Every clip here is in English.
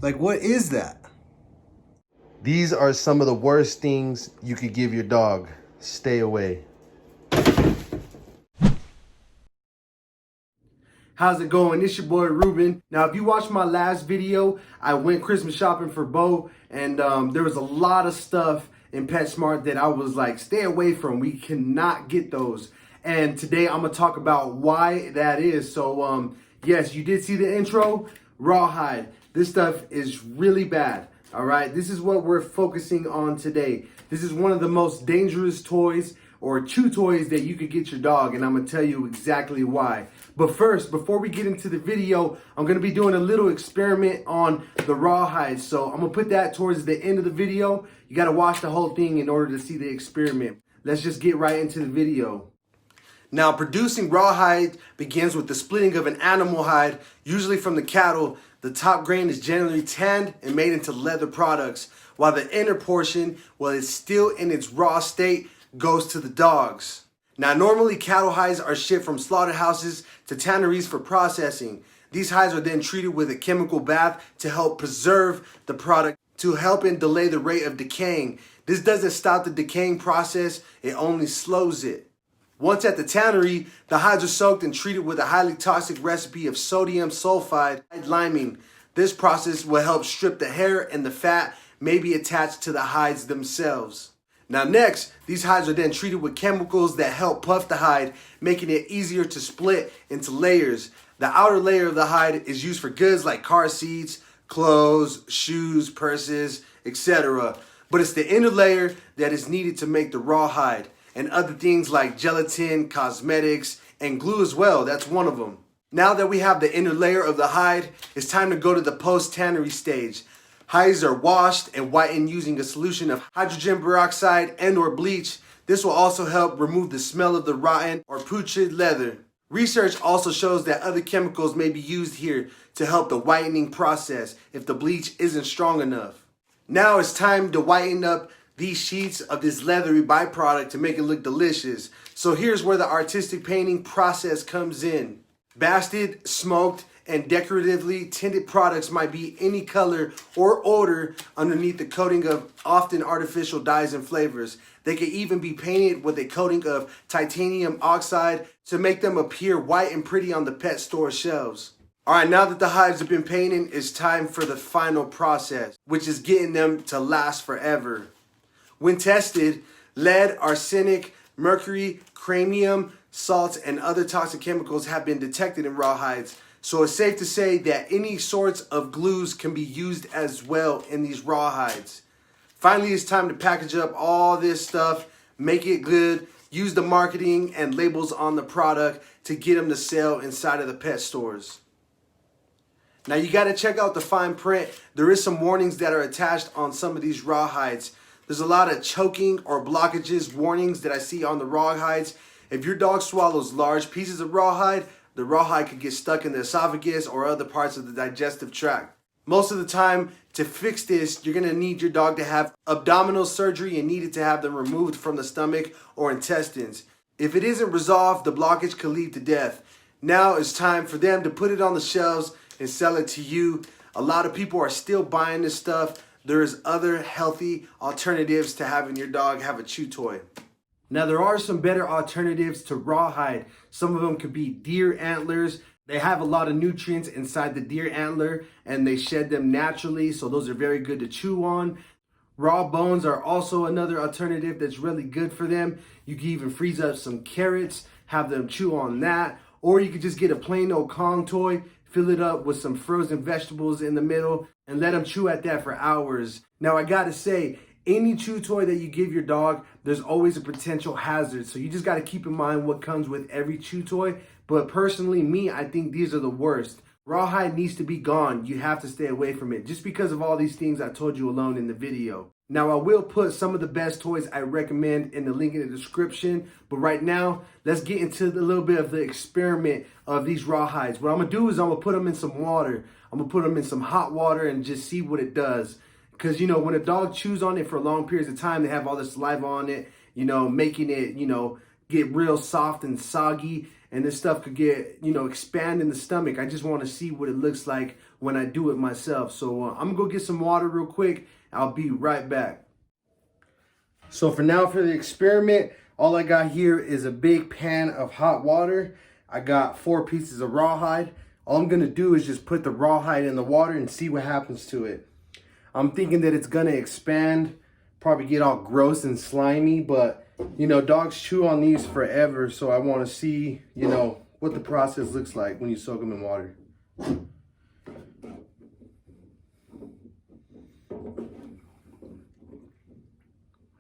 Like, what is that? These are some of the worst things you could give your dog. Stay away. How's it going? It's your boy Ruben. Now, if you watched my last video, I went Christmas shopping for Bo, and there was a lot of stuff in PetSmart that I was like, stay away from. We cannot get those. And today I'm gonna talk about why that is. So yes, you did see the intro. Rawhide. This stuff is really bad. All right, this is what we're focusing on today. This is one of the most dangerous toys or chew toys that you could get your dog, and I'm gonna tell you exactly why. But first, before we get into the video, I'm gonna be doing a little experiment on the rawhide. So I'm gonna put that towards the end of the video. You gotta watch the whole thing in order to see the experiment. Let's just get right into the video. Now, producing rawhide begins with the splitting of an animal hide, usually from the cattle. The top grain is generally tanned and made into leather products, while the inner portion, while it's still in its raw state, goes to the dogs. Now, normally cattle hides are shipped from slaughterhouses to tanneries for processing. These hides are then treated with a chemical bath to help preserve the product, to help and delay the rate of decaying. This doesn't stop the decaying process, it only slows it. Once at the tannery, the hides are soaked and treated with a highly toxic recipe of sodium sulfide liming. This process will help strip the hair and the fat may be attached to the hides themselves. Now next, these hides are then treated with chemicals that help puff the hide, making it easier to split into layers. The outer layer of the hide is used for goods like car seats, clothes, shoes, purses, etc. But it's the inner layer that is needed to make the rawhide, and other things like gelatin, cosmetics, and glue as well. That's one of them. Now that we have the inner layer of the hide, it's time to go to the post-tannery stage. Hides are washed and whitened using a solution of hydrogen peroxide and or bleach. This will also help remove the smell of the rotten or putrid leather. Research also shows that other chemicals may be used here to help the whitening process if the bleach isn't strong enough. Now it's time to whiten up these sheets of this leathery byproduct to make it look delicious. So here's where the artistic painting process comes in. Basted, smoked, and decoratively tinted products might be any color or odor underneath the coating of often artificial dyes and flavors. They can even be painted with a coating of titanium oxide to make them appear white and pretty on the pet store shelves. Alright, now that the hides have been painted, it's time for the final process, which is getting them to last forever. When tested, lead, arsenic, mercury, chromium, salts, and other toxic chemicals have been detected in rawhides. So it's safe to say that any sorts of glues can be used as well in these rawhides. Finally, it's time to package up all this stuff, make it good, use the marketing and labels on the product to get them to sell inside of the pet stores. Now you got to check out the fine print. There is some warnings that are attached on some of these rawhides. There's a lot of choking or blockages warnings that I see on the rawhides. If your dog swallows large pieces of rawhide, the rawhide could get stuck in the esophagus or other parts of the digestive tract. Most of the time, to fix this, you're going to need your dog to have abdominal surgery and need it to have them removed from the stomach or intestines. If it isn't resolved, the blockage could lead to death. Now it's time for them to put it on the shelves and sell it to you. A lot of people are still buying this stuff. There's other healthy alternatives to having your dog have a chew toy. Now there are some better alternatives to rawhide. Some of them could be deer antlers. They have a lot of nutrients inside the deer antler and they shed them naturally, so those are very good to chew on. Raw bones are also another alternative that's really good for them. You can even freeze up some carrots, have them chew on that, or you could just get a plain old Kong toy, fill it up with some frozen vegetables in the middle, and let them chew at that for hours. Now I gotta say, any chew toy that you give your dog, there's always a potential hazard. So you just gotta keep in mind what comes with every chew toy. But personally, I think these are the worst. Rawhide needs to be gone. You have to stay away from it just because of all these things I told you alone in the video. Now I will put some of the best toys I recommend in the link in the description. But right now, let's get into a little bit of the experiment of these rawhides. What I'm gonna do is I'm gonna put them in some water. I'm gonna put them in some hot water and just see what it does. Because, you know, when a dog chews on it for long periods of time, they have all the saliva on it, you know, making it, you know, get real soft and soggy. And this stuff could get, you know, expand in the stomach. I just want to see what it looks like when I do it myself. So I'm gonna go get some water real quick. I'll be right back. So for now, for the experiment, all I got here is a big pan of hot water. I got 4 pieces of rawhide. All I'm gonna do is just put the rawhide in the water and see what happens to it. I'm thinking that it's gonna expand, probably get all gross and slimy, but you know, dogs chew on these forever, so I wanna see, you know, what the process looks like when you soak them in water.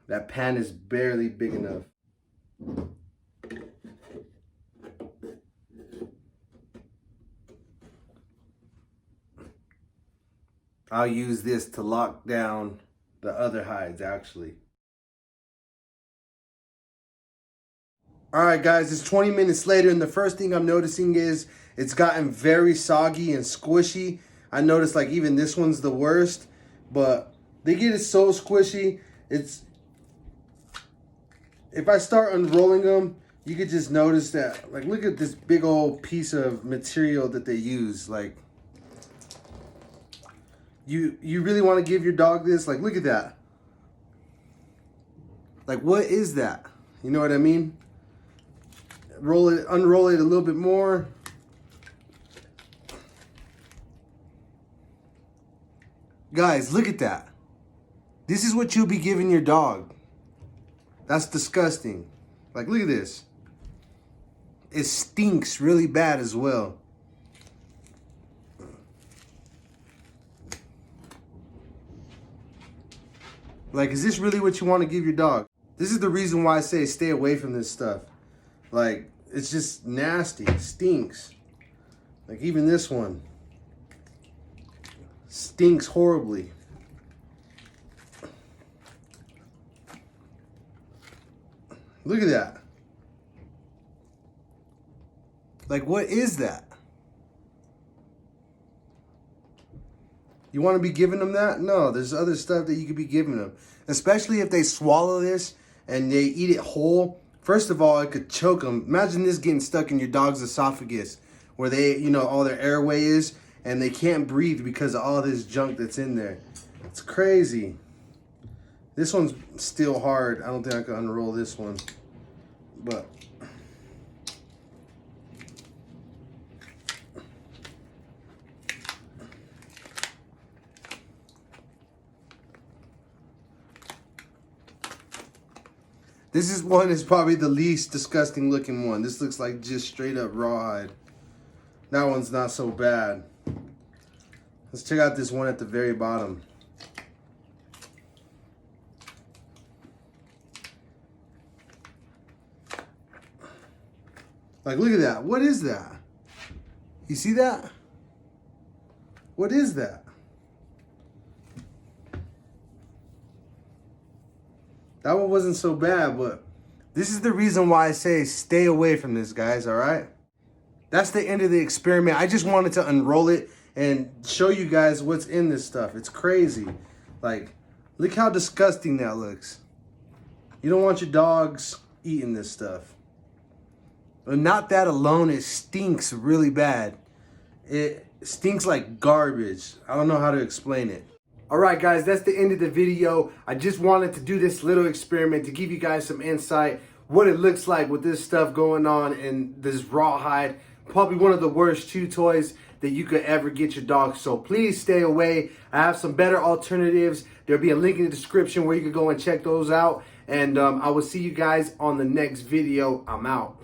That pan is barely big enough. I'll use this to lock down the other hides actually. All right guys, it's 20 minutes later and the first thing I'm noticing is it's gotten very soggy and squishy. I noticed like even this one's the worst, but they get it so squishy. If I start unrolling them, you could just notice that, like, look at this big old piece of material that they use. Like, you really want to give your dog this? Like, look at that. Like, what is that? You know what I mean? Roll it, unroll it a little bit more. Guys, look at that. This is what you'll be giving your dog. That's disgusting. Like, look at this. It stinks really bad as well. Like, is this really what you want to give your dog? This is the reason why I say stay away from this stuff. Like, it's just nasty. It stinks. Like, even this one stinks horribly. Look at that. Like, what is that? You want to be giving them that? No, there's other stuff that you could be giving them. Especially if they swallow this and they eat it whole. First of all, it could choke them. Imagine this getting stuck in your dog's esophagus where they, you know, all their airway is and they can't breathe because of all this junk that's in there. It's crazy. This one's still hard. I don't think I can unroll this one. But this one is probably the least disgusting looking one. This looks like just straight up rawhide. That one's not so bad. Let's check out this one at the very bottom. Like, look at that. What is that? You see that? What is that? That one wasn't so bad, but this is the reason why I say stay away from this, guys, all right? That's the end of the experiment. I just wanted to unroll it and show you guys what's in this stuff. It's crazy. Like, look how disgusting that looks. You don't want your dogs eating this stuff. But not that alone, it stinks really bad. It stinks like garbage. I don't know how to explain it. All right, guys, that's the end of the video. I just wanted to do this little experiment to give you guys some insight, what it looks like with this stuff going on in this rawhide. Probably one of the worst chew toys that you could ever get your dog. So please stay away. I have some better alternatives. There'll be a link in the description where you can go and check those out. And I will see you guys on the next video. I'm out.